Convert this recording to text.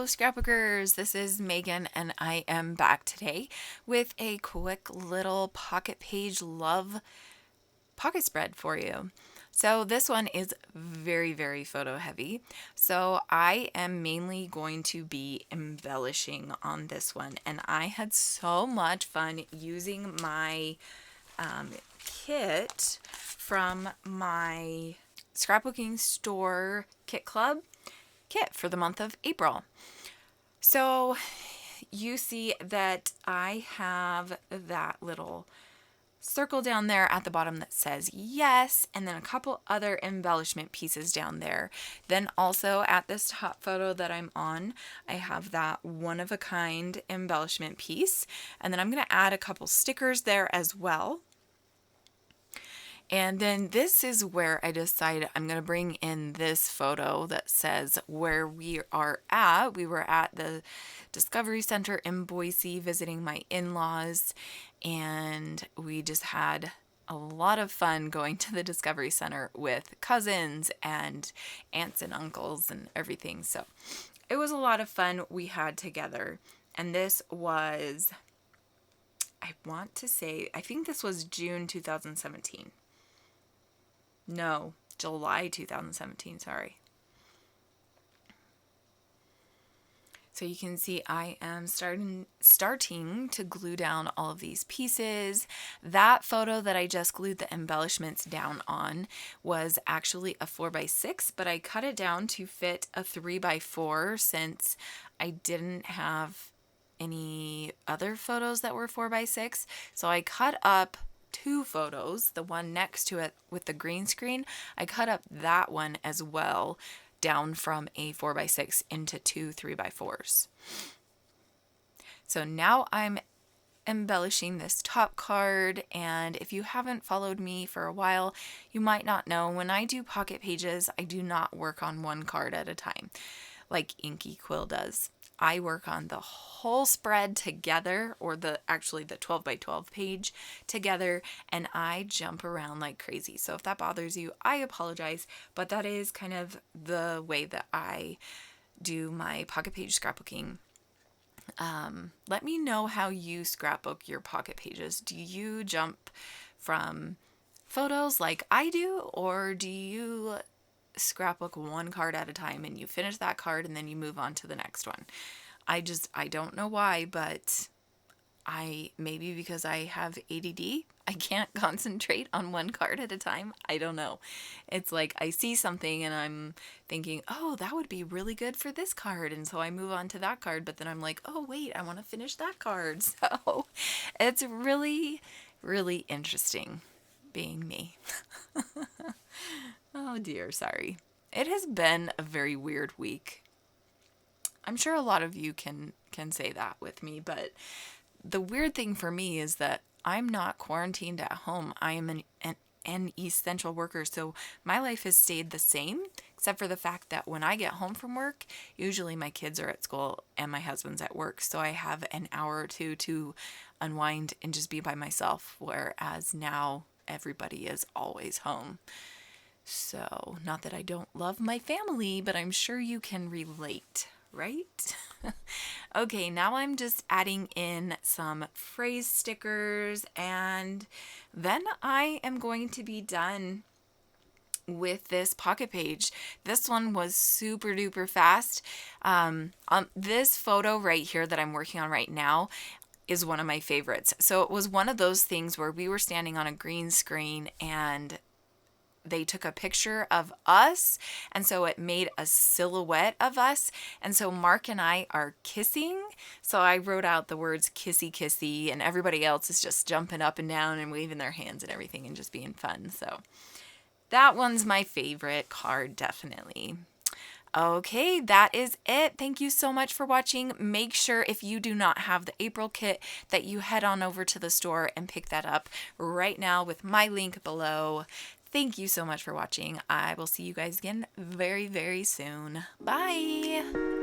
scrapbookers, this is Megan and I am back today with a quick little pocket page love pocket spread for you. So this one is very photo heavy. So I am mainly going to be embellishing on this one, and I had so much fun using my kit from my scrapbooking store kit club kit for the month of April. So you see that I have that little circle down there at the bottom that says yes, and then a couple other embellishment pieces down there. Then also at this top photo that I'm on, I have that one-of-a-kind embellishment piece, and then I'm going to add a couple stickers there as well. And then this is where I decided I'm going to bring in this photo that says where we are at. We were at the Discovery Center in Boise visiting my in-laws, and we just had a lot of fun going to the Discovery Center with cousins and aunts and uncles and everything. So it was a lot of fun we had together. And this was, I think this was June 2017. No, July 2017, sorry. So you can see I am starting to glue down all of these pieces. That photo that I just glued the embellishments down on was actually a 4x6, but I cut it down to fit a 3x4 since I didn't have any other photos that were 4x6. So I cut up two photos, the one next to it with the green screen. I cut up that one as well, down from a 4x6 into two 3x4s. So now I'm embellishing this top card, and if you haven't followed me for a while, you might not know when I do pocket pages, I do not work on one card at a time like Inky Quill does. I work on the whole spread together, or actually the 12x12 page together, and I jump around like crazy. So if that bothers you, I apologize, but that is kind of the way that I do my pocket page scrapbooking. Let me know how you scrapbook your pocket pages. Do you jump from photos like I do, or do you scrapbook one card at a time and you finish that card and then you move on to the next one? I don't know why, but maybe because I have ADD, I can't concentrate on one card at a time. I don't know. It's like I see something and I'm thinking, oh, that would be really good for this card. And so I move on to that card, but then I'm like, oh, wait, I want to finish that card. So it's really interesting being me. Oh dear, sorry. It has been a very weird week. I'm sure a lot of you can say that with me, but the weird thing for me is that I'm not quarantined at home. I am an essential worker, so my life has stayed the same, except for the fact that when I get home from work, usually my kids are at school and my husband's at work, so I have an hour or two to unwind and just be by myself, whereas now everybody is always home. So, not that I don't love my family, but I'm sure you can relate, right? Okay, now I'm just adding in some phrase stickers, and then I am going to be done with this pocket page. This one was super duper fast. This photo right here that I'm working on right now is one of my favorites. So it was one of those things where we were standing on a green screen and they took a picture of us, and so it made a silhouette of us, and so Mark and I are kissing, so I wrote out the words kissy kissy, and everybody else is just jumping up and down and waving their hands and everything and just being fun. So that one's my favorite card, definitely. Okay, that is it. Thank you so much for watching. Make sure if you do not have the April kit that you head on over to the store and pick that up right now with my link below. Thank you so much for watching. I will see you guys again very soon. Bye!